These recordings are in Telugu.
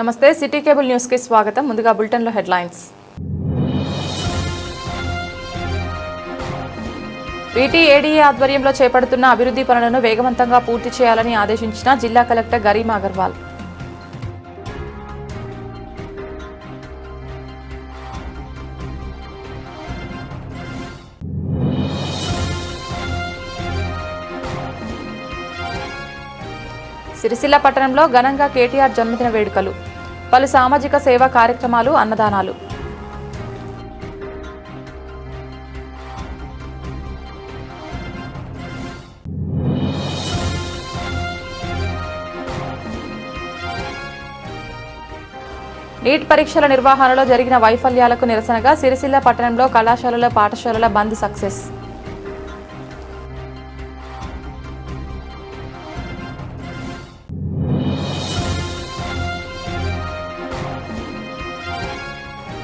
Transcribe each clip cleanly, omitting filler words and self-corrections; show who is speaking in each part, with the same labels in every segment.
Speaker 1: నమస్తే సిటీ కేబుల్ న్యూస్ కి స్వాగతం. ముందుగా బులెటిన్ లో హెడ్లైన్స్. వీటీఏడీఏ ఆధ్వర్యంలో చేపడుతున్న అభివృద్ధి పనులను వేగవంతంగా పూర్తి చేయాలని ఆదేశించిన జిల్లా కలెక్టర్ గరీమా అగర్వాల్. సిరిసిల్ల పట్టణంలో ఘనంగా కేటీఆర్ జన్మదిన వేడుకలు, పలు సామాజిక సేవా కార్యక్రమాలు, అన్నదానాలు. నీట్ పరీక్షల నిర్వహణలో జరిగిన వైఫల్యాలకు నిరసనగా సిరిసిల్ల పట్టణంలో కళాశాలల పాఠశాలల బంద్ సక్సెస్.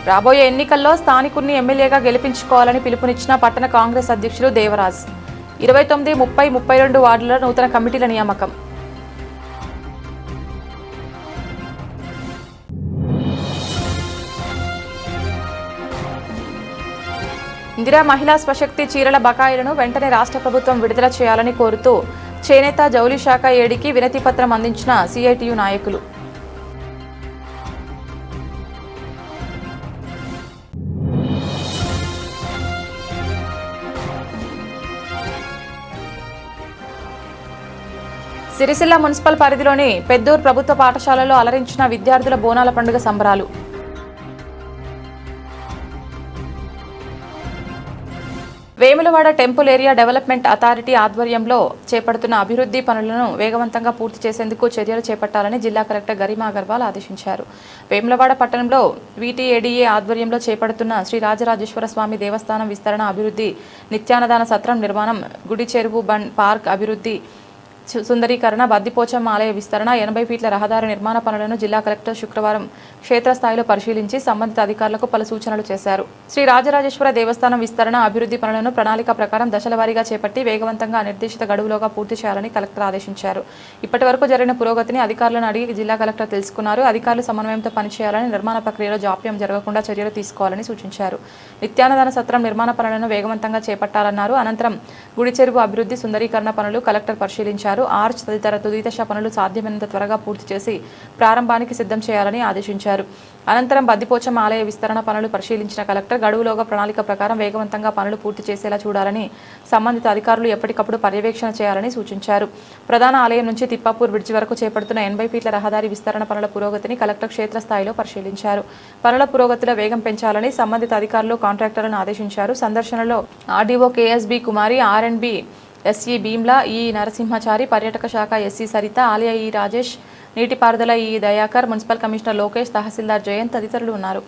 Speaker 1: రాబోయే ఎన్నికల్లో స్థానికుల్ని ఎమ్మెల్యేగా గెలిపించుకోవాలని పిలుపునిచ్చిన పట్టణ కాంగ్రెస్ అధ్యక్షులు దేవరాజ్. 29, 30, 32 వార్డుల నూతన కమిటీల నియామకం. ఇందిరా మహిళా స్వశక్తి చీరల బకాయిలను వెంటనే రాష్ట్ర ప్రభుత్వం విడుదల చేయాలని కోరుతూ చేనేత జౌళి శాఖ ఏడీకి వినతి పత్రం అందించిన సిఐటియు నాయకులు. సిరిసిల్ల మున్సిపల్ పరిధిలోని పెద్దూర్ ప్రభుత్వ పాఠశాలలో అలరించిన విద్యార్థుల బోనాల పండుగ సంబరాలు. Vemulawada temple area development authority ఆధ్వర్యంలో చేపడుతున్న అభివృద్ధి పనులను వేగవంతంగా పూర్తి చేసేందుకు చర్యలు చేపట్టాలని జిల్లా కలెక్టర్ గరీమా అగర్వాల్ ఆదేశించారు. వేములవాడ పట్టణంలో వీటీఏడీఏ ఆధ్వర్యంలో చేపడుతున్న శ్రీ రాజరాజేశ్వర స్వామి దేవస్థానం విస్తరణ అభివృద్ధి, నిత్యాన్నదాన సత్రం నిర్మాణం, గుడి చెరువు పార్క్ అభివృద్ధి, సుందరీకరణ, బద్దిపోచమ్మ ఆలయ విస్తరణ, 80 ఫీట్ల రహదారి నిర్మాణ పనులను జిల్లా కలెక్టర్ శుక్రవారం క్షేత్రస్థాయిలో పరిశీలించి సంబంధిత అధికారులకు పలు సూచనలు చేశారు. శ్రీ రాజరాజేశ్వర దేవస్థానం విస్తరణ అభివృద్ధి పనులను ప్రణాళిక ప్రకారం దశలవారీగా చేపట్టి వేగవంతంగా నిర్దేశిత గడువులోగా పూర్తి చేయాలని కలెక్టర్ ఆదేశించారు. ఇప్పటి వరకు జరిగిన పురోగతిని అధికారులను అడిగి జిల్లా కలెక్టర్ తెలుసుకున్నారు. అధికారులు సమన్వయంతో పనిచేయాలని, నిర్మాణ ప్రక్రియలో జాప్యం జరగకుండా చర్యలు తీసుకోవాలని సూచించారు. నిత్యాన్నదాన సత్రం నిర్మాణ పనులను వేగవంతంగా చేపట్టాలన్నారు. అనంతరం గుడి చెరువు అభివృద్ధి, సుందరీకరణ పనులు కలెక్టర్ పరిశీలించారు. ఆర్చ్ తదితర తుది దశ పనులు సాధ్యమైనంత త్వరగా పూర్తి చేసి ప్రారంభానికి సిద్ధం చేయాలని ఆదేశించారు. అనంతరం బద్దిపోచమ్మ ఆలయ విస్తరణ పనులు పరిశీలించిన కలెక్టర్ గడువులోగా ప్రణాళిక ప్రకారం వేగవంతంగా పనులు పూర్తి చేసేలా చూడాలని, సంబంధిత అధికారులు ఎప్పటికప్పుడు పర్యవేక్షణ చేయాలని సూచించారు. ప్రధాన ఆలయం నుంచి తిప్పాపూర్ బ్రిడ్జి వరకు చేపడుతున్న 80 ఫీట్ల రహదారి విస్తరణ పనుల పురోగతిని కలెక్టర్ క్షేత్రస్థాయిలో పరిశీలించారు. పనుల పురోగతిలో వేగం పెంచాలని సంబంధిత అధికారులు, కాంట్రాక్టర్లను ఆదేశించారు. సందర్శనలో ఆర్డీఓ కేఎస్బి కుమారి, ఆర్ఎండ్బి ఎస్ఈ భీమ్లా, ఈ నరసింహచారి, పర్యాటక శాఖ ఎస్సీ సరిత, ఆలయ ఈ రాజేష్, నీటిపారుదల ఈ దయాకర్, మున్సిపల్ కమిషనర్ లోకేష్, తహసీల్దార్ జయంత్ తదితరులు ఉన్నారు.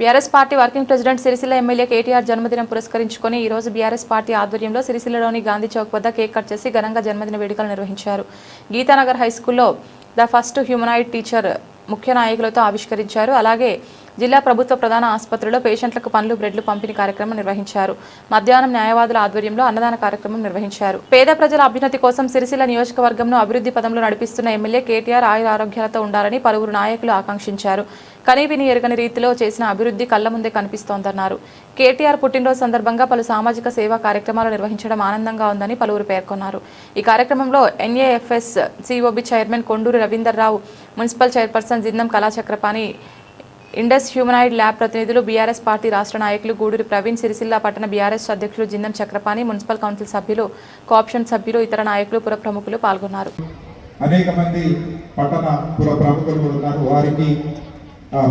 Speaker 1: BRS party working president Sircilla MLA KTR జన్మదినం పురస్కరించుకొని ఈ రోజు బీఆర్ఎస్ పార్టీ ఆధ్వర్యంలో సిరిసిల్లలోని గాంధీ చౌక్ వద్ద కేక్ కట్ చేసి ఘనంగా జన్మదిన వేడుకలు నిర్వహించారు. గీతానగర్ హైస్కూల్లో ద ఫస్ట్ హ్యూమనాయిడ్ టీచర్ ముఖ్య నాయకులతో ఆవిష్కరించారు. అలాగే జిల్లా ప్రభుత్వ ప్రధాన ఆసుపత్రిలో పేషెంట్లకు పండ్లు బ్రెడ్లు పంపిణీ కార్యక్రమం నిర్వహించారు. మధ్యాహ్నం న్యాయవాదుల ఆధ్వర్యంలో అన్నదాన కార్యక్రమం నిర్వహించారు. పేద ప్రజల అభ్యున్నతి కోసం సిరిసిల్ల నియోజకవర్గంను అభివృద్ధి పదంలో నడిపిస్తున్న ఎమ్మెల్యే కేటీఆర్ ఆయుర ఆరోగ్యాలతో ఉండాలని పలువురు నాయకులు ఆకాంక్షించారు. కనీవిని ఎరగని రీతిలో చేసిన అభివృద్ధి కళ్ల ముందే కనిపిస్తోందన్నారు. కేటీఆర్ పుట్టినరోజు సందర్భంగా పలు సామాజిక సేవా కార్యక్రమాలు నిర్వహించడం ఆనందంగా ఉందని పలువురు పేర్కొన్నారు. ఈ కార్యక్రమంలో NAFS COB chairman Konduri Ravinder Rao, municipal chairperson Jindam Kalachakrapani, Indus humanoid lab ప్రతినిధులు, బీఆర్ఎస్ పార్టీ రాష్ట్ర నాయకులు గూడూరి ప్రవీణ్, సిరిసిల్ల పట్టణ బీఆర్ఎస్ అధ్యక్షులు జిందం చక్రపాణి, మున్సిపల్ కౌన్సిల్ సభ్యులు, కోఆప్షన్ సభ్యులు, ఇతర నాయకులు, పుర ప్రముఖులు పాల్గొన్నారు.
Speaker 2: అనేక మంది పట్టణ పుర ప్రముఖులు కూడా ఉన్నారు. వారికి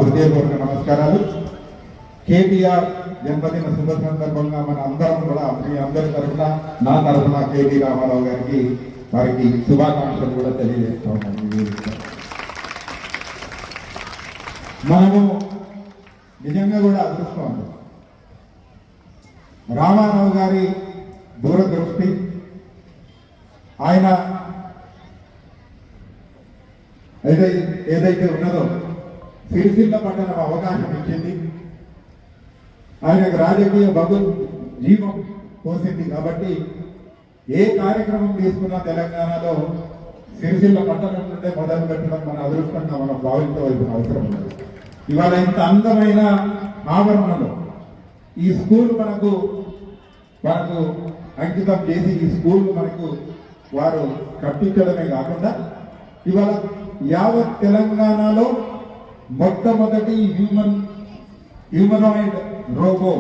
Speaker 2: హృదయపూర్వక నమస్కారాలు. కేటీఆర్ జన్మదిన శుభ సందర్భంగా మన అందరం కూడా మీ అందరి తరఫున, నా తరఫున కేటీ రామారావు గారికి వారికి శుభాకాంక్షలు కూడా తెలియజేస్తూ ఉన్నాను. మనము నిజంగా కూడా అదృష్టం. రామారావు గారి దూరదృష్టి, ఆయన ఏదైతే ఉన్నదో సిరిసిల్ల పట్టణం అవకాశం ఇచ్చింది, ఆయనకు రాజకీయ జీవం పోసింది. కాబట్టి ఏ కార్యక్రమం తీసుకున్నా తెలంగాణలో సిరిసిల్ల పట్టణం నుండే మొదలు పెట్టడం మన అదృష్టంగా మనం భావించవలసిన అవసరం ఉంది. ఇవాళ ఇంత అందమైన ఆవరణలో ఈ స్కూల్ మనకు అంకితం చేసి ఈ స్కూల్ మనకు వారు కట్టించడమే కాకుండా ఇవాళ యావత్ తెలంగాణలో మొట్టమొదటి హ్యూమనాయిడ్ రోబో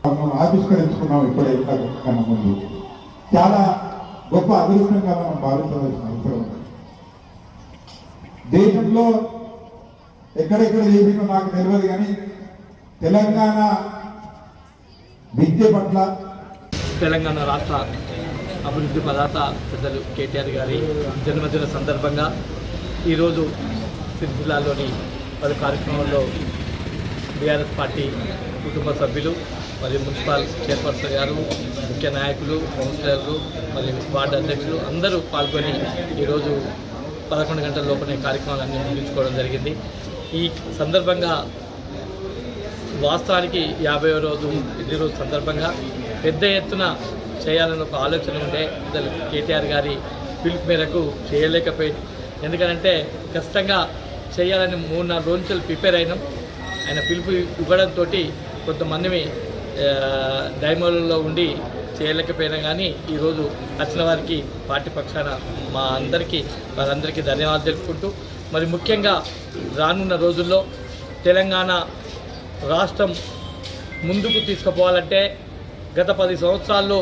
Speaker 2: మనం ఆవిష్కరించుకున్నాం. ఇప్పుడే కన్నా ముందు చాలా గొప్ప అదృష్టంగా మనం భావించవలసిన అవసరం ఉంది. దేశంలో ఎక్కడెక్కడ చేసినా నాకు తెలియదు, కానీ తెలంగాణ విద్య పట్ల,
Speaker 3: తెలంగాణ రాష్ట్ర అభివృద్ధి ప్రదాత పెద్దలు కేటీఆర్ గారి జన్మదిన సందర్భంగా ఈరోజు సిరిసిల్లాలోని పలు కార్యక్రమాల్లో బీఆర్ఎస్ పార్టీ కుటుంబ సభ్యులు మరియు మున్సిపల్ చైర్పర్సన్ గారు, ముఖ్య నాయకులు, కౌన్సిలర్లు మరియు వార్డు అధ్యక్షులు అందరూ పాల్గొని ఈరోజు 11 గంటల లోపలే కార్యక్రమాలన్నీ ముగించుకోవడం జరిగింది. ఈ సందర్భంగా వాస్తవానికి 50వ రోజు ఇది రోజు సందర్భంగా పెద్ద ఎత్తున చేయాలని ఒక ఆలోచన ఉండే కేటీఆర్ గారి పిలుపు మేరకు చేయలేకపోయింది. ఎందుకంటే కష్టంగా చేయాలని 3-4 రోజులు ప్రిపేర్ అయినాం. ఆయన పిలుపు ఇవ్వడంతో కొంతమంది డైమోలలో ఉండి చేయలేకపోయినా, కానీ ఈరోజు వచ్చిన వారికి పార్టీ పక్షాన వారందరికీ ధన్యవాదాలు తెలుపుకుంటూ, మరి ముఖ్యంగా రానున్న రోజుల్లో తెలంగాణ రాష్ట్రం ముందుకు తీసుకుపోవాలంటే గత 10 సంవత్సరాల్లో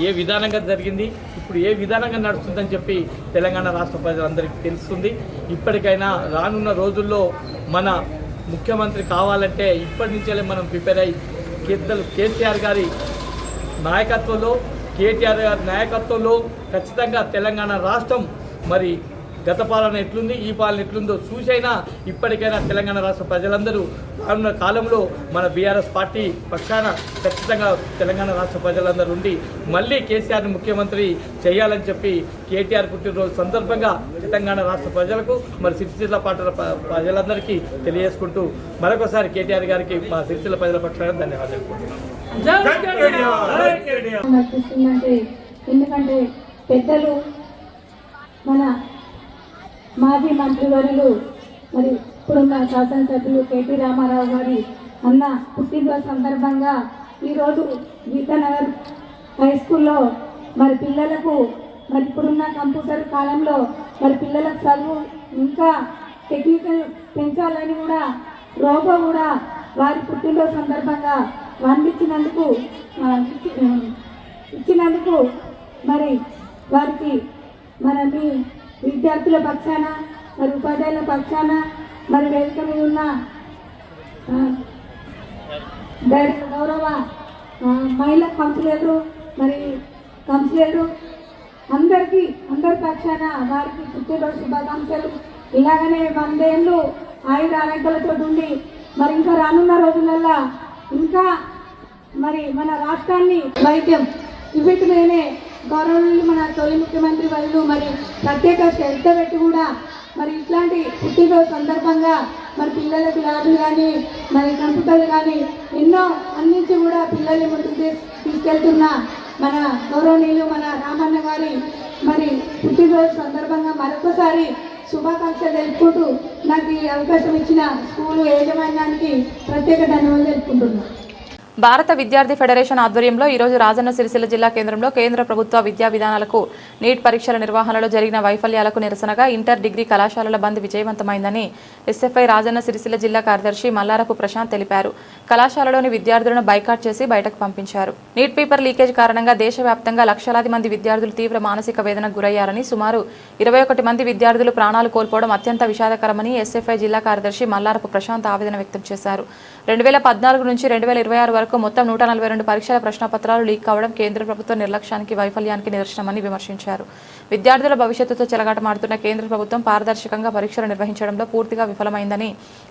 Speaker 3: ఏ విధానంగా జరిగింది, ఇప్పుడు ఏ విధానంగా నడుస్తుందని చెప్పి తెలంగాణ రాష్ట్ర ప్రజలందరికీ తెలుస్తుంది. ఇప్పటికైనా రానున్న రోజుల్లో మన ముఖ్యమంత్రి కావాలంటే ఇప్పటి నుంచే మనం ప్రిపేర్ అయ్యి కేసీఆర్ గారి నాయకత్వంలో, కేటీఆర్ గారి నాయకత్వంలో ఖచ్చితంగా తెలంగాణ రాష్ట్రం మరి గత పాలన ఎట్లుంది, ఈ పాలన ఎట్లుందో చూసైనా ఇప్పటికైనా తెలంగాణ రాష్ట్ర ప్రజలందరూ రానున్న కాలంలో మన బీఆర్ఎస్ పార్టీ పక్షాన ఖచ్చితంగా తెలంగాణ రాష్ట్ర ప్రజలందరూ ఉండి మళ్ళీ కేసీఆర్ని ముఖ్యమంత్రి చేయాలని చెప్పి కేటీఆర్ పుట్టినరోజు సందర్భంగా తెలంగాణ రాష్ట్ర ప్రజలకు మరి సిరిసిల్ల పట్టణ ప్రజలందరికీ తెలియజేసుకుంటూ మరొకసారి కేటీఆర్ గారికి మా సిరిసిల్ల ప్రజల పక్షాన ధన్యవాదాలు.
Speaker 4: ఎందుకంటే పెద్దలు మన మాజీ మంత్రివర్యులు మరి ఇప్పుడున్న శాసనసభ్యులు కేటీ రామారావు గారి అన్న పుట్టినరోజు సందర్భంగా ఈరోజు గీతానగర్ హై స్కూల్లో మరి పిల్లలకు మరి ఇప్పుడున్న కంప్యూటర్ కాలంలో మరి పిల్లలకు చదువు ఇంకా టెక్నికల్ పెంచాలని కూడా రోబో కూడా వారి పుట్టినరోజు సందర్భంగా ఇచ్చినందుకు మరి వారికి మీ విద్యార్థుల పక్షాన మరి ఉపాధ్యాయుల పక్షాన మరి వేదిక మీద ఉన్న గౌరవ మహిళా కౌన్సిలర్లు అందరి పక్షాన వారికి పుట్టినరోజు శుభాకాంక్షలు. ఇలాగనే 100 ఏళ్ళు ఆయుర ఆరోగ్యాలతో ఉండి మరి ఇంకా రానున్న రోజులలో ఇంకా మరి మన రాష్ట్రాన్ని వైద్యం వీటి మీదనే గౌరవనీయులు మన తొలి ముఖ్యమంత్రి వర్యులు మరి ప్రత్యేక శ్రద్ధ పెట్టి కూడా మరి ఇట్లాంటి పుట్టినరోజు సందర్భంగా మరి పిల్లలకు ల్యాబ్లు కానీ మరి కంప్యూటర్లు కానీ ఎన్నో అందించి కూడా పిల్లల్ని ముందుకు తీసుకెళ్తున్న మన గౌరవనీయులు మన రామన్న గారి మరి పుట్టినరోజు సందర్భంగా మరొకసారి శుభాకాంక్షలు తెలుపుకుంటూ నాకు ఈ అవకాశం ఇచ్చిన స్కూలు యాజమాన్యానికి ప్రత్యేక ధన్యవాదాలు తెలుపుకుంటున్నాను.
Speaker 1: భారత విద్యార్థి ఫెడరేషన్ ఆధ్వర్యంలో ఈరోజు రాజన్న సిరిసిల్ల జిల్లా కేంద్రంలో కేంద్ర ప్రభుత్వ విద్యా విధానాలకు నీట్ పరీక్షల నిర్వహణలో జరిగిన వైఫల్యాలకు నిరసనగా ఇంటర్ డిగ్రీ కళాశాలల బంద్ విజయవంతమైందని ఎస్ఎఫ్ఐ రాజన్న సిరిసిల్ల జిల్లా కార్యదర్శి మల్లారపు ప్రశాంత్ తెలిపారు. కళాశాలలోని విద్యార్థులను బైకాట్ చేసి బయటకు పంపించారు. నీట్ పేపర్ లీకేజ్ కారణంగా దేశవ్యాప్తంగా లక్షలాది మంది విద్యార్థులు తీవ్ర మానసిక వేదనకు గురయ్యారని, సుమారు 21 మంది విద్యార్థులు ప్రాణాలు కోల్పోవడం అత్యంత విషాదకరమని ఎస్ఎఫ్ఐ జిల్లా కార్యదర్శి మల్లారపు ప్రశాంత్ ఆవేదన వ్యక్తం చేశారు. 2014 నుంచి 2026 వరకు మొత్తం 142 పరీక్షల ప్రశ్నపత్రాలు లీక్ కావడం కేంద్ర ప్రభుత్వ నిర్లక్ష్యానికి, వైఫల్యానికి నిదర్శనమని విమర్శించారు. విద్యార్థుల భవిష్యత్తుతో చెలగాటమాడుతున్న కేంద్ర ప్రభుత్వం పారదర్శకంగా పరీక్షలు నిర్వహించడంలో పూర్తిగా విఫలమైందని,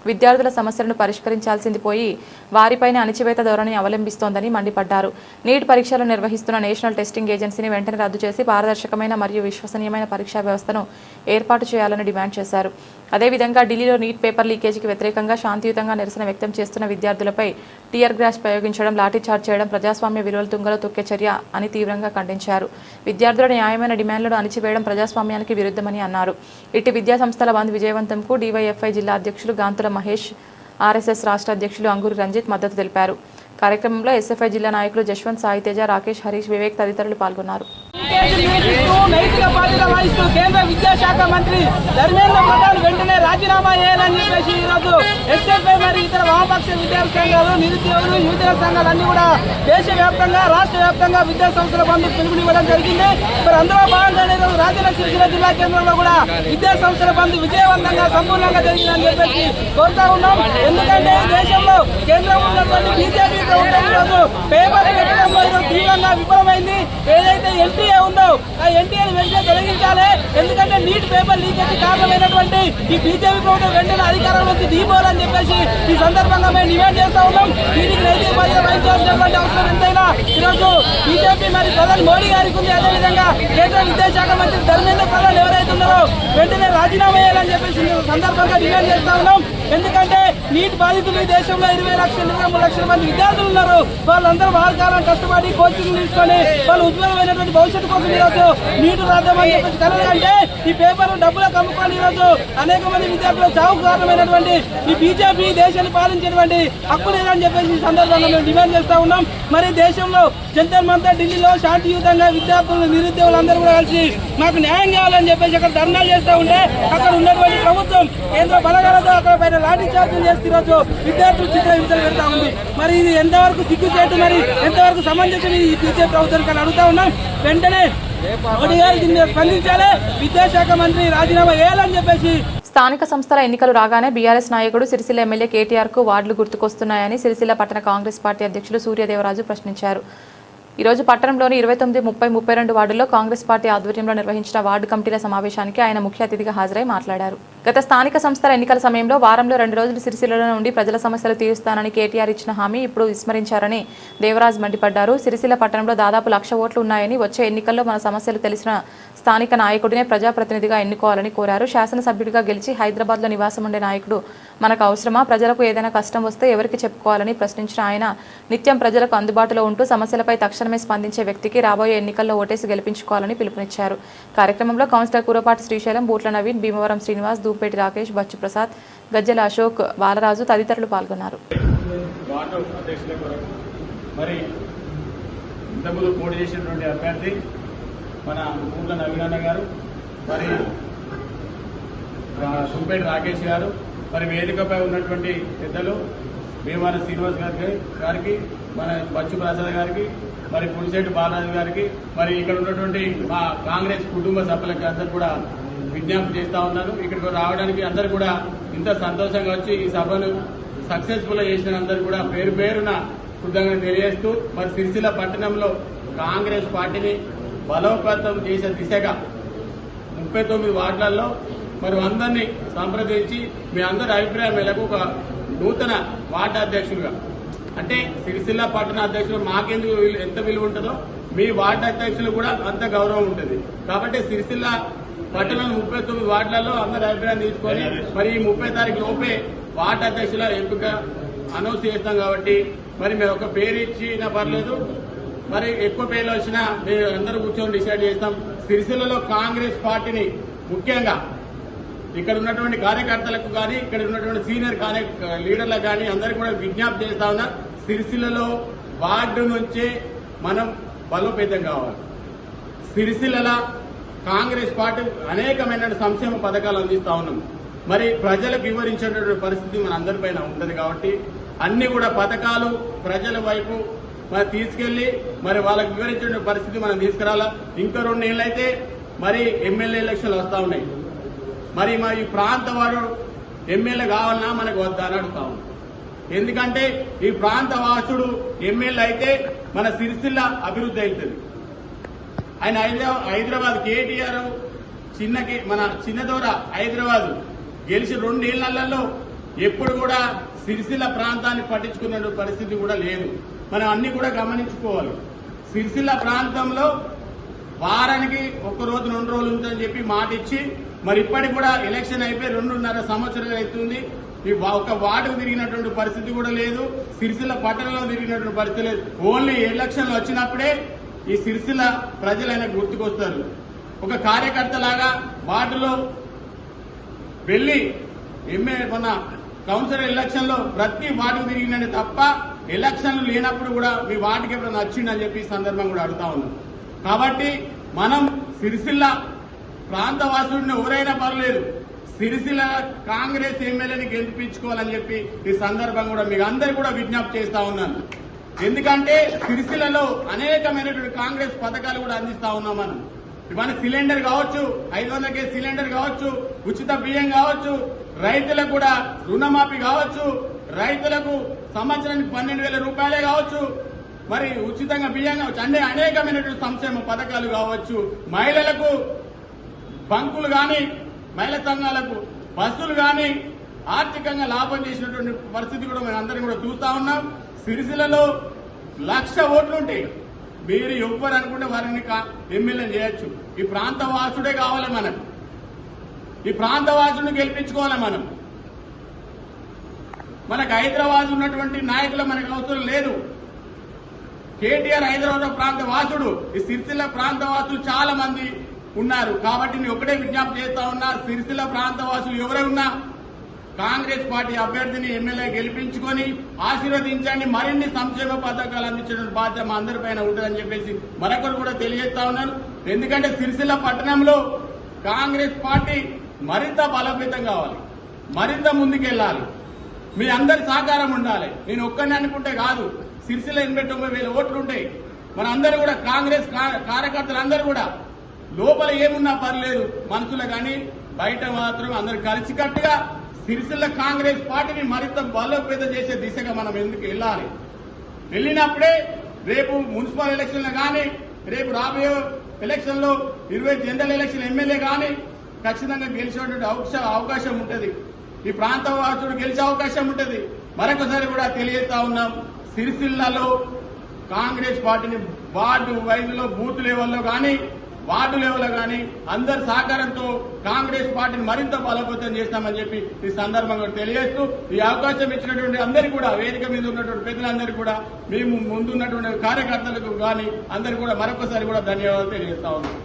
Speaker 1: విద్యార్థుల సమస్యలను పరిష్కరించాల్సింది పోయి వారిపైన అణిచివేత ధోరణి అవలంబిస్తోందని మండిపడ్డారు. నీట్ పరీక్షలు నిర్వహిస్తున్న నేషనల్ టెస్టింగ్ ఏజెన్సీని వెంటనే రద్దు చేసి పారదర్శకమైన మరియు విశ్వసనీయమైన పరీక్షా వ్యవస్థను ఏర్పాటు చేయాలని డిమాండ్ చేశారు. అదేవిధంగా ఢిల్లీలో నీట్ పేపర్ లీకేజీకి వ్యతిరేకంగా శాంతియుతంగా నిరసన వ్యక్తం చేస్తున్న విద్యార్థులపై టియర్ గ్యాస్ ప్రయోగించడం, లాఠీచార్జ్ చేయడం ప్రజాస్వామ్య విలువల తుంగలో తొక్కే చర్య అని తీవ్రంగా ఖండించారు. విద్యార్థుల న్యాయమైన డిమాండ్లను అణిచివేయడం ప్రజాస్వామ్యానికి విరుద్ధమని అన్నారు. ఇటు విద్యా సంస్థల బంద్ విజయవంతంకు డివైఎఫ్ఐ జిల్లా అధ్యక్షులు గాంతుల మహేష్, ఆర్ఎస్ఎస్ రాష్ట్ర అధ్యక్షులు అంగూరి రంజిత్ మద్దతు తెలిపారు. కార్యక్రమంలో ఎస్ఎఫ్ఐ జిల్లా నాయకులు జశ్వంత్, సాయితేజ, రాకేష్, హరీష్, వివేక్ తదితరులు పాల్గొన్నారు.
Speaker 5: నైతిక బాధ్యత వహిస్తూ కేంద్ర విద్యాశాఖ మంత్రి ధర్మేంద్ర ప్రధాన్ వెంటనే రాజీనామా చేయాలని చెప్పేసి ఈరోజు ఎస్ఎఫ్ఐ మరియు ఇతర వామపక్ష విద్యార్థి సంఘాలు, నిరుద్యోగులు, యువజన సంఘాలన్నీ కూడా దేశవ్యాప్తంగా, రాష్ట్ర వ్యాప్తంగా విద్యా సంస్థల బంధు పిలుపునివ్వడం జరిగింది. మరి అందులో భాగంగానే రాజన్న సిరిసిల్ల జిల్లా కేంద్రంలో కూడా విద్యా సంస్థల బంధు విజయవంతంగా సంపూర్ణంగా జరిగిందని చెప్పేసి కోరుతా ఉన్నాం. ఎందుకంటే ఈ దేశంలో కేంద్రంలో ఉన్నటువంటి బీజేపీ ప్రభుత్వం ఈరోజు పేపర్ పెట్టడంలో తీవ్రంగా విఫలమైంది. ఏదైతే ఎన్టీఏ ఉందో ఆ ఎన్టీఏని వెంటనే తొలగించాలి. ఎందుకంటే నీట్ పేపర్ లీకేజ్ కారణమైనటువంటి ఈ బీజేపీ ప్రభుత్వం వెంటనే అధికారంలోకి దిగిపోవాలని చెప్పేసి ఈ సందర్భంగా మేము డిమాండ్ చేస్తా ఉన్నాం. దీనికి నైతిక బాధ్యత వహించాల్సినటువంటి అవసరం ఎంతైనా ఈరోజు బీజేపీ మరి ప్రధాని మోడీ గారికి ఉంది. అదేవిధంగా కేంద్ర విద్యాశాఖ మంత్రి ధర్మేంద్ర ప్రధాన్ ఎవరైతే ఉన్నారో వెంటనే రాజీనామా చేయాలని చెప్పేసి సందర్భంగా డిమాండ్ చేస్తా ఉన్నాం. ఎందుకంటే నీట్ బాధితులు ఈ దేశంలో 20 లక్షలు, 23 లక్షల మంది విద్యార్థులు ఉన్నారు. వాళ్ళందరూ వారకాలం కష్టపడి కోచింగ్ తీసుకొని వాళ్ళు ఉజ్వలమైనటువంటి భవిష్యత్తు కోసం ఈరోజు నీటు రాద్దామని చెప్పేసి కలగంటే ఈ పేపర్ డబ్బులకు అమ్ముకొని ఈరోజు అనేక మంది విద్యార్థుల చావుకు కారణమైనటువంటి ఈ బీజేపీ దేశాన్ని పాలించేటువంటి హక్కు లేదని చెప్పేసి ఈ సందర్భంగా మేము డిమాండ్ చేస్తా ఉన్నాం. మరి దేశంలో జంతర్ మంతర్ ఢిల్లీలో శాంతియుతంగా విద్యార్థులు, నిరుద్యోగులు అందరూ కూడా కలిసి మాకు న్యాయం కావాలని చెప్పేసి అక్కడ ధర్నాలు చేస్తూ ఉంటే అక్కడ ఉన్నటువంటి ప్రభుత్వం కేంద్ర బలగాలతో అక్కడ పైన లాఠీ చార్జీలు చేస్తే ఈరోజు విద్యార్థులు చిత్రహింసలు పెడతా ఉంది. మరి ఇది ఎంతవరకు సిగ్గుచేటు, మరి ఎంతవరకు సమంజసం ఈ బీజేపీ ప్రభుత్వానికి అడుగుతా ఉన్నాం. వెంటనే మోడీ గారు దీని మీద స్పందించాలి, విద్యాశాఖ మంత్రి రాజీనామా చేయాలని చెప్పేసి.
Speaker 1: స్థానిక సంస్థల ఎన్నికలు రాగానే బీఆర్ఎస్ నాయకుడు సిరిసిల్ల ఎమ్మెల్యే కేటీఆర్ కు వార్డులు గుర్తుకొస్తున్నాయని సిరిసిల్ల పట్టణ కాంగ్రెస్ పార్టీ అధ్యక్షులు సూర్యదేవరాజు ప్రశ్నించారు. ఈరోజు పట్టణంలోని 29, 30, 32 వార్డుల్లో కాంగ్రెస్ పార్టీ ఆధ్వర్యంలో నిర్వహించిన వార్డు కమిటీల సమావేశానికి ఆయన ముఖ్య అతిథిగా హాజరై మాట్లాడారు. గత స్థానిక సంస్థల ఎన్నికల సమయంలో వారంలో 2 రోజులు సిరిసిల్లలో నుండి ప్రజల సమస్యలు తీరుస్తానని కేటీఆర్ ఇచ్చిన హామీ ఇప్పుడు విస్మరించారని దేవరాజ్ మండిపడ్డారు. సిరిసిల్ల పట్టణంలో దాదాపు 1,00,000 ఓట్లు ఉన్నాయని, వచ్చే ఎన్నికల్లో మన సమస్యలు తెలిసిన స్థానిక నాయకుడినే ప్రజాప్రతినిధిగా ఎన్నుకోవాలని కోరారు. శాసనసభ్యుడిగా గెలిచి హైదరాబాద్లో నివాసం ఉండే నాయకుడు మనకు అవసరమా? ప్రజలకు ఏదైనా కష్టం వస్తే ఎవరికి చెప్పుకోవాలని ప్రశ్నించిన ఆయన నిత్యం ప్రజలకు అందుబాటులో ఉంటూ సమస్యలపై తక్షణమే స్పందించే వ్యక్తికి రాబోయే ఎన్నికల్లో ఓటేసి గెలిపించుకోవాలని పిలుపునిచ్చారు. కార్యక్రమంలో కౌన్సిలర్ కూరపాటి శ్రీశైలం, బూట్ల నవీన్, భీమవరం శ్రీనివాస్, దూపేటి రాకేష్, బచ్చు ప్రసాద్, గజ్జల అశోక్, బాలరాజు తదితరులు పాల్గొన్నారు.
Speaker 6: మన ఊళ్ళ నవీనన్న గారు, మరి దూపేటి రాకేష్ గారు, మరి వేదికపై ఉన్నటువంటి పెద్దలు భీమవరం శ్రీనివాస్ గారికి, మన బచ్చు ప్రసాద్ గారికి, మరి పులిశెట్టి బాలరాజు గారికి, మరి ఇక్కడ ఉన్నటువంటి మా కాంగ్రెస్ కుటుంబ సభ్యులకి అందరూ కూడా విజ్ఞప్తి చేస్తా ఉన్నాను. ఇక్కడికి రావడానికి అందరూ కూడా ఇంత సంతోషంగా వచ్చి ఈ సభను సక్సెస్ఫుల్ చేసిన అందరూ కూడా పేరు పేరున కృతజ్ఞతలు తెలియజేస్తూ, మరి సిరిసిల్ల పట్టణంలో కాంగ్రెస్ పార్టీని బలోపేతం చేసే దిశగా 39 వార్డులలో మరి అందరినీ సంప్రదించి మీ అందరి అభిప్రాయం మేరకు ఒక నూతన వార్డు అధ్యక్షులుగా, అంటే సిరిసిల్ల పట్టణ అధ్యక్షులు మాకెందుకు ఎంత విలువ ఉంటుందో మీ వార్డు అధ్యక్షులు కూడా అంత గౌరవం ఉంటుంది. కాబట్టి సిరిసిల్ల పట్టణంలో 39 వార్డులలో అందరి అభిప్రాయం తీసుకొని మరి ఈ 30 తారీఖు లోపే వార్డు అధ్యక్షుల ఎంపిక అనౌన్స్ చేస్తాం. కాబట్టి మరి మేము ఒక పేరు ఇచ్చినా పర్లేదు, మరి ఎక్కువ పేర్లు వచ్చినా మేము అందరూ కూర్చొని డిసైడ్ చేస్తాం. సిరిసిల్లలో కాంగ్రెస్ పార్టీని ముఖ్యంగా ఇక్కడ ఉన్నటువంటి కార్యకర్తలకు కానీ ఇక్కడ ఉన్నటువంటి సీనియర్ లీడర్లకు కానీ అందరికీ కూడా విజ్ఞప్తి చేస్తా ఉన్నా, సిరిసిల్లలో వార్డు నుంచే మనం బలోపేతం కావాలి. సిరిసిల్ల కాంగ్రెస్ పార్టీ అనేకమైన సంక్షేమ పథకాలు అందిస్తా ఉన్నాం. మరి ప్రజలకు వివరించేటటువంటి పరిస్థితి మన అందరిపైన ఉంటుంది. కాబట్టి అన్ని కూడా పథకాలు ప్రజల వైపు మరి తీసుకెళ్లి మరి వాళ్ళకి వివరించే పరిస్థితి మనం తీసుకురాలా. ఇంకా 2 నెలలైతే మరి ఎమ్మెల్యే ఎలక్షన్లు వస్తా ఉన్నాయి. మరి ఈ ప్రాంత వాడు ఎమ్మెల్యే కావాలన్నా మనకు వద్దా అని అడుగుతా ఉన్నాం. ఎందుకంటే ఈ ప్రాంత వాసుడు ఎమ్మెల్యే అయితే మన సిరిసిల్ల అభివృద్ధి అవుతుంది. ఆయన హైదరాబాద్ కేటీఆర్ మన చిన్నదోర హైదరాబాద్ గెలిచి 2 నెలలలో ఎప్పుడు కూడా సిరిసిల్ల ప్రాంతాన్ని పట్టించుకున్న పరిస్థితి కూడా లేదు. మనం అన్ని కూడా గమనించుకోవాలి. సిరిసిల్ల ప్రాంతంలో వారానికి 1 రోజు 2 రోజులు ఉంటుందని చెప్పి మాట ఇచ్చి మరి ఇప్పటికి కూడా ఎలక్షన్ అయిపోయి 2.5 సంవత్సరాలు అవుతుంది. ఈ ఒక వార్డుకు తిరిగినటువంటి పరిస్థితి కూడా లేదు. సిరిసిల్ల పట్టణంలో తిరిగినటువంటి పరిస్థితి లేదు. ఓన్లీ ఎలక్షన్లు వచ్చినప్పుడే ఈ సిరిసిల్ల ప్రజలైనా గుర్తుకొస్తారు. ఒక కార్యకర్త లాగా వార్డులో వెళ్లి మన కౌన్సిలర్ ఎలక్షన్ లో ప్రతి వార్డుకు తిరిగినది తప్ప ఎలక్షన్లు లేనప్పుడు కూడా మీ వార్డుకి ఎప్పుడైనా వచ్చిందని చెప్పి ఈ సందర్భం కూడా అడుగుతా ఉన్నాం. కాబట్టి మనం సిరిసిల్ల ప్రాంతవాసుడిని ఎవరైనా పర్లేదు, సిరిసిల్ల కాంగ్రెస్ ఎమ్మెల్యేని గెలిపించుకోవాలని చెప్పి ఈ సందర్భం కూడా మీకు అందరు కూడా విజ్ఞప్తి చేస్తా ఉన్నాను. ఎందుకంటే సిరిసిల్లలో అనేకమైనటువంటి కాంగ్రెస్ పథకాలు కూడా అందిస్తా ఉన్నాం మనం. ఇవాళ సిలిండర్ కావచ్చు, 500 కేజీ సిలిండర్ కావచ్చు, ఉచిత బియ్యం కావచ్చు, రైతులకు కూడా రుణమాఫీ కావచ్చు, రైతులకు సంవత్సరానికి 12,000 రూపాయలే కావచ్చు, మరి ఉచితంగా బియ్యం కావచ్చు, అన్ని అనేకమైనటువంటి సంక్షేమ పథకాలు కావచ్చు, మహిళలకు బంకులు గాని మహిళా సంఘాలకు బస్సులు గాని ఆర్థికంగా లాభం చేసినటువంటి పరిస్థితి కూడా మనం అందరం కూడా చూస్తా ఉన్నాం. సిరిసిల్లలో 1,00,000 ఓట్లుంటాయి. మీరు ఎవ్వరు అనుకుంటే వారిని ఎమ్మెల్యే చేయొచ్చు. ఈ ప్రాంతవాసుడే కావాలి మనకు. ఈ ప్రాంతవాసుని గెలిపించుకోవాలి మనం. మనకు హైదరాబాద్ ఉన్నటువంటి నాయకులు మనకు అవసరం లేదు. కేటీఆర్ హైదరాబాద్ ప్రాంత వాసుడు, ఈ సిరిసిల్ల ప్రాంత వాసులు చాలా మంది ఉన్నారు. కాబట్టి నేను ఒకటే విజ్ఞప్తి చేస్తా ఉన్నా, సిరిసిల్ల ప్రాంత వాసులు ఎవరై ఉన్నా కాంగ్రెస్ పార్టీ అభ్యర్థిని ఎమ్మెల్యే గెలిపించుకొని ఆశీర్వదించండి. మరిన్ని సంక్షేమ పథకాలు అందించడం బాధ్యత మా అందరిపైన ఉంటుందని చెప్పేసి మరొకరు కూడా తెలియజేస్తా ఉన్నాను. ఎందుకంటే సిరిసిల్ల పట్టణంలో కాంగ్రెస్ పార్టీ మరింత బలోపేతం కావాలి, మరింత ముందుకెళ్లాలి. మీ అందరి సహకారం ఉండాలి. నేను ఒక్కరిని అనుకుంటే కాదు, సిరిసిల్ల 89,000 ఓట్లుంటాయి. మన అందరూ కూడా కాంగ్రెస్ కార్యకర్తలు అందరూ కూడా లోపల ఏమున్నా పర్లేదు, మనసులో కానీ బయట మాత్రం అందరు కలిసికట్టుగా సిరిసిల్ల కాంగ్రెస్ పార్టీని మరింత బలోపేతం చేసే దిశగా మనం ఎందుకు వెళ్ళాలి. వెళ్ళినప్పుడే రేపు మున్సిపల్ ఎలక్షన్లు కానీ, రేపు రాబోయే ఎలక్షన్ లో 20 జనరల్ ఎలక్షన్ ఎమ్మెల్యే కానీ ఖచ్చితంగా గెలిచేటువంటి అవకాశం ఉంటుంది. ఈ ప్రాంత వాసుడు గెలిచే అవకాశం ఉంటుంది. మరొకసారి కూడా తెలియజేస్తా ఉన్నాం, సిరిసిల్లలో కాంగ్రెస్ పార్టీని వార్డు వైద్యులో బూత్ లెవెల్లో కానీ వార్డు లెవెల్లో కానీ అందరి సహకారంతో కాంగ్రెస్ పార్టీని మరింత బలోపేతం చేస్తామని చెప్పి ఈ సందర్భంగా తెలియజేస్తూ ఈ అవకాశం ఇచ్చినటువంటి అందరికీ కూడా, వేదిక మీద ఉన్నటువంటి పెద్దలందరికీ కూడా, మేము ముందున్నటువంటి కార్యకర్తలకు కానీ అందరికీ కూడా మరొకసారి కూడా ధన్యవాదాలు తెలియజేస్తా ఉన్నాం.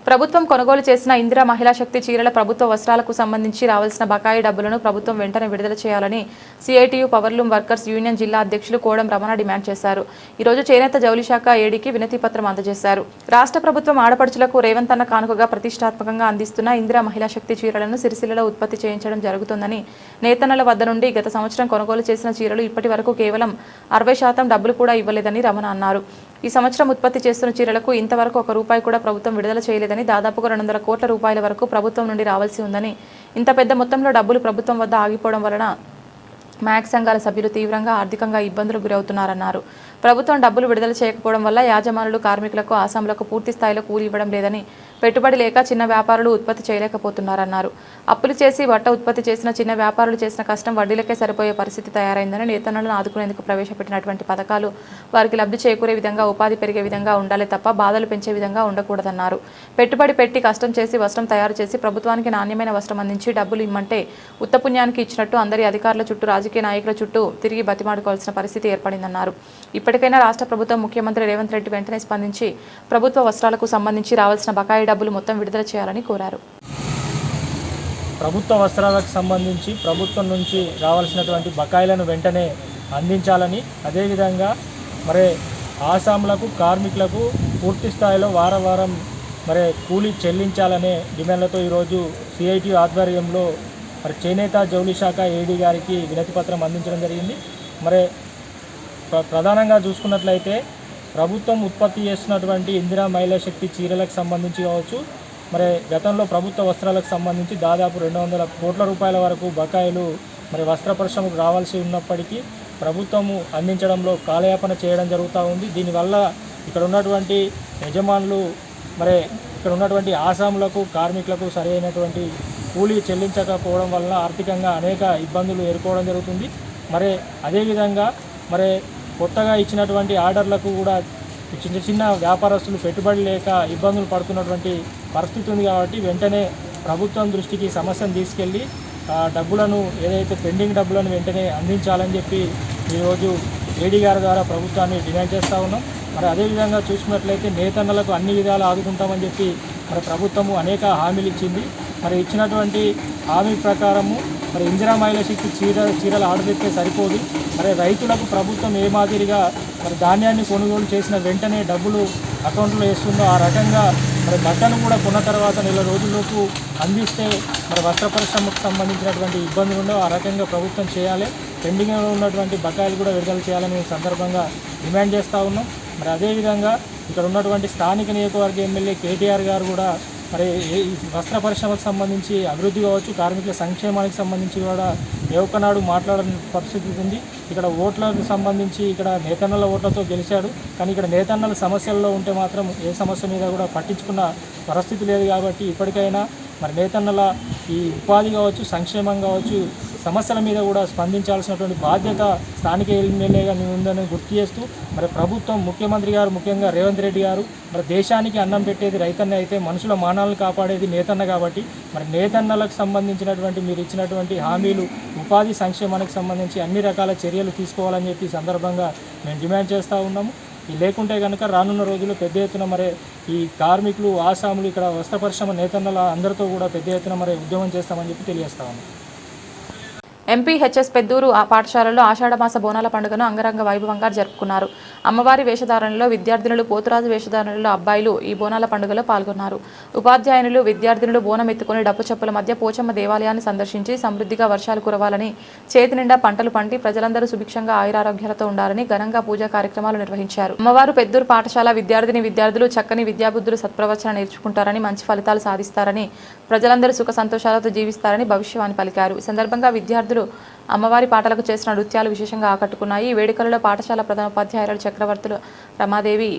Speaker 1: ప్రభుత్వం కొనుగోలు చేసిన ఇందిరా మహిళా శక్తి చీరల ప్రభుత్వ వస్త్రాలకు సంబంధించి రావాల్సిన బకాయి డబ్బులను ప్రభుత్వం వెంటనే విడుదల చేయాలని సిఐటియు పవర్లూమ్ వర్కర్స్ యూనియన్ జిల్లా అధ్యక్షులు కోడం రమణ డిమాండ్ చేశారు. ఈ రోజు చేనేత జౌళి శాఖ ఏడీకి వినతి పత్రం అందజేశారు. రాష్ట్ర ప్రభుత్వం ఆడపడుచులకు రేవంత్ అన్న కానుకగా ప్రతిష్టాత్మకంగా అందిస్తున్న ఇందిరా మహిళా శక్తి చీరలను సిరిసిల్లలో ఉత్పత్తి చేయించడం జరుగుతుందని, నేతన్నల వద్ద నుండి గత సంవత్సరం కొనుగోలు చేసిన చీరలు ఇప్పటి వరకు కేవలం 60% డబ్బులు కూడా ఇవ్వలేదని రమణ అన్నారు. ఈ సంవత్సరం ఉత్పత్తి చేస్తున్న చీరలకు ఇంతవరకు ₹1 కూడా ప్రభుత్వం విడుదల చేయలేదని, దాదాపుగా 200 కోట్ల రూపాయల వరకు ప్రభుత్వం నుండి రావాల్సి ఉందని, ఇంత పెద్ద మొత్తంలో డబ్బులు ప్రభుత్వం వద్ద ఆగిపోవడం వలన మ్యాక్ సంఘాల సభ్యులు తీవ్రంగా ఆర్థికంగా ఇబ్బందులకు గురవుతున్నారన్నారు. ప్రభుత్వం డబ్బులు విడుదల చేయకపోవడం వల్ల యాజమానులు కార్మికులకు, ఆసాములకు పూర్తి స్థాయిలో కూలి ఇవ్వడం లేదని, పెట్టుబడి లేక చిన్న వ్యాపారులు ఉత్పత్తి చేయలేకపోతున్నారన్నారు. అప్పులు చేసి బట్ట ఉత్పత్తి చేసిన చిన్న వ్యాపారులు చేసిన కష్టం వడ్డీలకే సరిపోయే పరిస్థితి తయారైందని నేతన్నలను ఆదుకునేందుకు ప్రవేశపెట్టినటువంటి పథకాలు వారికి లబ్ధి చేకూరే విధంగా ఉపాధి పెరిగే విధంగా ఉండాలి తప్ప బాధలు పెంచే విధంగా ఉండకూడదన్నారు. పెట్టుబడి పెట్టి కష్టం చేసి వస్త్రం తయారు చేసి ప్రభుత్వానికి నాణ్యమైన వస్త్రం అందించి డబ్బులు ఇమ్మంటే ఉత్తపుణ్యానికి ఇచ్చినట్టు అందరి అధికారుల చుట్టూ రాజకీయ నాయకుల చుట్టూ తిరిగి బతిమాడుకోవాల్సిన పరిస్థితి ఏర్పడిందన్నారు. ఇప్పటికైనా రాష్ట్ర ప్రభుత్వం ముఖ్యమంత్రి రేవంత్ రెడ్డి వెంటనే స్పందించి ప్రభుత్వ వస్త్రాలకు సంబంధించి రావాల్సిన బకాయి డబ్బులు మొత్తం విడుదల చేయాలని కోరారు.
Speaker 7: ప్రభుత్వ వస్త్రాలకు సంబంధించి ప్రభుత్వం నుంచి రావాల్సినటువంటి బకాయిలను వెంటనే అందించాలని, అదేవిధంగా మరి ఆసాంలకు కార్మికులకు పూర్తి స్థాయిలో వారం మరి కూలీ చెల్లించాలనే డిమాండ్లతో ఈరోజు సిఐటి ఆధ్వర్యంలో మరి చేనేత జౌళి శాఖ ఏడీ గారికి వినతి పత్రం అందించడం జరిగింది. మరి ప్రధానంగా చూసుకున్నట్లయితే ప్రభుత్వం ఉత్పత్తి చేస్తున్నటువంటి ఇందిరా మహిళా శక్తి చీరలకు సంబంధించి కావచ్చు, మరి గతంలో ప్రభుత్వ వస్త్రాలకు సంబంధించి దాదాపు 200 కోట్ల రూపాయల వరకు బకాయిలు మరి వస్త్ర పరిశ్రమకు రావాల్సి ఉన్నప్పటికీ ప్రభుత్వము అందించడంలో కాలయాపన చేయడం జరుగుతూ ఉంది. దీనివల్ల ఇక్కడ ఉన్నటువంటి యజమానులు మరి ఇక్కడ ఉన్నటువంటి ఆసాములకు కార్మికులకు సరైనటువంటి కూలీ చెల్లించకపోవడం వలన ఆర్థికంగా అనేక ఇబ్బందులు ఎదుర్కోవడం జరుగుతుంది. మరి అదేవిధంగా మరి కొత్తగా ఇచ్చినటువంటి ఆర్డర్లకు కూడా చిన్న వ్యాపారస్తులు పెట్టుబడి లేక ఇబ్బందులు పడుతున్నటువంటి పరిస్థితి ఉంది. కాబట్టి వెంటనే ప్రభుత్వం దృష్టికి సమస్యను తీసుకెళ్ళి ఆ డబ్బులను ఏదైతే పెండింగ్ డబ్బులను వెంటనే అందించాలని చెప్పి ఈరోజు ఏడీ గారి ద్వారా ప్రభుత్వాన్ని డిమాండ్ చేస్తూ ఉన్నాం. మరి అదేవిధంగా చూసుకున్నట్లయితే నేతన్నలకు అన్ని విధాలు ఆదుకుంటామని చెప్పి మరి ప్రభుత్వము అనేక హామీలు ఇచ్చింది. మరి ఇచ్చినటువంటి హామీ ప్రకారము మరి ఇందిరా మహిళా శక్తి చీరలు ఆర్డర్ ఇస్తే సరిపోదు. మరి రైతులకు ప్రభుత్వం ఏ మాదిరిగా మరి ధాన్యాన్ని కొనుగోలు చేసిన వెంటనే డబ్బులు అకౌంట్లో వేస్తుందో ఆ రకంగా మరి బట్టను కూడా కొన్న తర్వాత నెల రోజుల్లోపు అందిస్తే మరి వస్త్ర పరిశ్రమకు సంబంధించినటువంటి ఇబ్బందులు ఉండవు. ఆ రకంగా ప్రభుత్వం చేయాలి. పెండింగ్లో ఉన్నటువంటి బకాయిలు కూడా విడుదల చేయాలని సందర్భంగా డిమాండ్ చేస్తూ ఉన్నాం. మరి అదేవిధంగా ఇక్కడ ఉన్నటువంటి స్థానిక నియోజకవర్గ ఎమ్మెల్యే కేటీఆర్ గారు కూడా మరి వస్త్ర పరిశ్రమకు సంబంధించి అభివృద్ధి కావచ్చు, కార్మికుల సంక్షేమానికి సంబంధించి కూడా ఏ ఒక్కనాడు మాట్లాడని పరిస్థితి ఉంది. ఇక్కడ ఓట్లకు సంబంధించి ఇక్కడ నేతన్నల ఓట్లతో గెలిచాడు. కానీ ఇక్కడ నేతన్నల సమస్యల్లో ఉంటే మాత్రం ఏ సమస్య మీద కూడా పట్టించుకున్న పరిస్థితి లేదు. కాబట్టి ఇప్పటికైనా మరి నేతన్నల ఈ ఉపాధి కావచ్చు, సంక్షేమం కావచ్చు, సమస్యల మీద కూడా స్పందించాల్సినటువంటి బాధ్యత స్థానిక ఎమ్మెల్యేగా ఉందని గుర్తు చేస్తూ మరి ప్రభుత్వం ముఖ్యమంత్రి గారు ముఖ్యంగా రేవంత్ రెడ్డి గారు మరి దేశానికి అన్నం పెట్టేది రైతన్న అయితే మనుషుల మానాలను కాపాడేది నేతన్న. కాబట్టి మరి నేతన్నలకు సంబంధించినటువంటి మీరు ఇచ్చినటువంటి హామీలు ఉపాధి సంక్షేమానికి సంబంధించి అన్ని రకాల చర్యలు తీసుకోవాలని చెప్పి సందర్భంగా మేము డిమాండ్ చేస్తూ ఉన్నాము. లేకుంటే కనుక రానున్న రోజుల్లో పెద్ద ఎత్తున మరి ఈ కార్మికులు ఆసాములు ఇక్కడ వస్త్ర పరిశ్రమ నేతన్నల అందరితో కూడా పెద్ద ఎత్తున మరి ఉద్యమం చేస్తామని చెప్పి తెలియజేస్తాము.
Speaker 1: ఎంపీ హెచ్ఎస్ పెద్దూరు పాఠశాలలో ఆషాఢమాస బోనాల పండుగను అంగరంగ వైభవంగా జరుపుకున్నారు. అమ్మవారి వేషధారణలో విద్యార్థినులు, పోతురాజు వేషధారణలో అబ్బాయిలు ఈ బోనాల పండుగలో పాల్గొన్నారు. ఉపాధ్యాయునులు, విద్యార్థినులు బోనం ఎత్తుకుని డప్పు చెప్పుల మధ్య పోచమ్మ దేవాలయాన్ని సందర్శించి సమృద్ధిగా వర్షాలు కురవాలని, చేతి నిండా పంటలు పండి ప్రజలందరూ సుభిక్షంగా ఆయురారోగ్యాలతో ఉండాలని ఘనంగా పూజా కార్యక్రమాలు నిర్వహించారు. అమ్మవారు పెద్దూరు పాఠశాల విద్యార్థులు చక్కని విద్యాబుద్ధులు సత్ప్రవచన నేర్చుకుంటారని, మంచి ఫలితాలు సాధిస్తారని, ప్రజలందరూ సుఖ సంతోషాలతో జీవిస్తారని భవిష్యవాణి పలికారు. ఈ సందర్భంగా విద్యార్థులు అమ్మవారి పాటలకు చేసిన నృత్యాలు విశేషంగా ఆకట్టుకున్నాయి. ఈ వేడుకలలో పాఠశాల ప్రధానోపాధ్యాయురాలు చక్రవర్తులు రమాదేవి,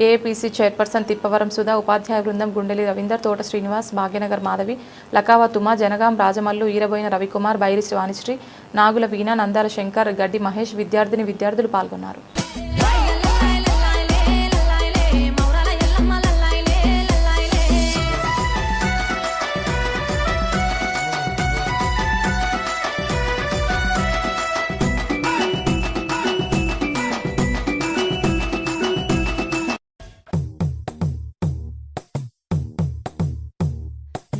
Speaker 1: ఏఏపీసీ చైర్పర్సన్ తిప్పవరం సుధా, ఉపాధ్యాయ బృందం గుండెలి రవీందర్, తోట శ్రీనివాస్, భాగ్యనగర్ మాధవి, లకావ తుమ, జనగాం రాజమల్లు, ఈరబోయిన రవికుమార్, బైరి వాణిశ్రీ, నాగుల వీణ, నందాల శంకర్, గడ్డి మహేష్, విద్యార్థులు పాల్గొన్నారు.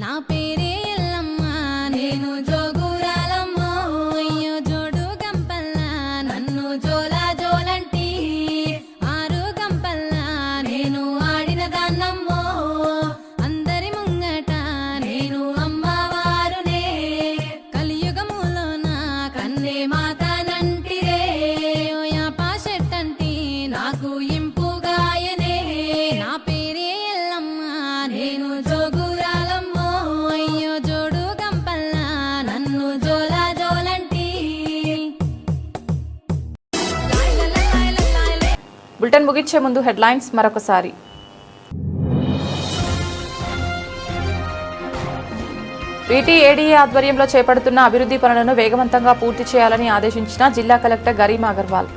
Speaker 8: నా పేరే ఎల్లమ్మ, నేను జోగురాలమ్మ, అయ్యో జోడు గంపల్లా నన్ను జోలా జోలంటి, ఆరు గంపల్లా నేను ఆడిన దాన్నమ్మో, అందరి ముంగట నేను అమ్మవారునే, కలియుగములో నా కన్నే మాతనంటిరే, యాపా చెట్టంటి నాకు ఇంపుగాయనే, నా పేరే ఎల్లమ్మ, నేను జోగు
Speaker 1: బులెటిన్ ముగించే ముందు హెడ్లైన్స్ మరొకసారి. వీటీఏడీఏ ఆధ్వర్యంలో చేపడుతున్న అభివృద్ధి పనులను వేగవంతంగా పూర్తి చేయాలని ఆదేశించిన జిల్లా కలెక్టర్ గరీమా అగర్వాల్.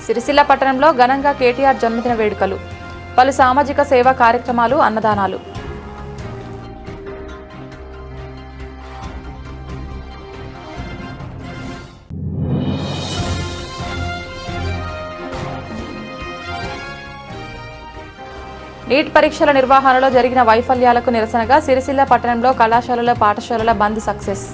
Speaker 1: సిరిసిల్ల పట్టణంలో ఘనంగా కేటీఆర్ జన్మదిన వేడుకలు, పలు సామాజిక సేవా కార్యక్రమాలు, అన్నదానాలు. నీట్ పరీక్షల నిర్వహణలో జరిగిన వైఫల్యాలకు నిరసనగా సిరిసిల్ల పట్టణంలో కళాశాలల పాఠశాలల బంద్ సక్సెస్.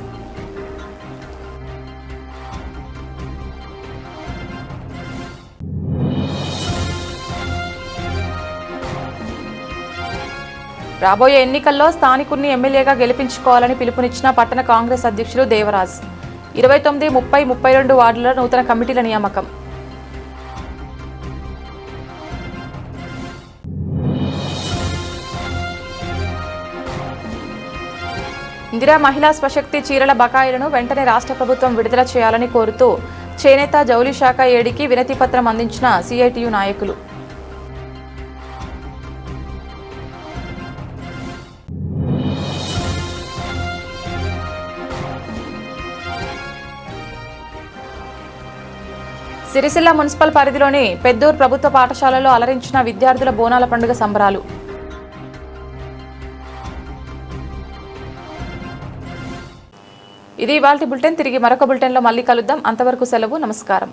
Speaker 1: రాబోయే ఎన్నికల్లో స్థానికుల్ని ఎమ్మెల్యేగా గెలిపించుకోవాలని పిలుపునిచ్చిన పట్టణ కాంగ్రెస్ అధ్యక్షులు దేవరాజ్. 29, 30, 32 వార్డుల నూతన కమిటీల నియామకం. ఇందిరా మహిళా స్వశక్తి చీరల బకాయిలను వెంటనే రాష్ట్ర ప్రభుత్వం విడుదల చేయాలని కోరుతూ చేనేత జౌళి శాఖ ఏడీకి వినతి పత్రం అందించిన సిఐటియు నాయకులు. సిరిసిల్ల మున్సిపల్ పరిధిలోని పెద్దూర్ ప్రభుత్వ పాఠశాలలో అలరించిన విద్యార్థుల బోనాల పండుగ సంబరాలు. ఇది ఇవాల్టి బులెటిన్. తిరిగి మరొక బులెటిన్లో మళ్ళీ కలుద్దాం. అంతవరకు సెలవు. నమస్కారం.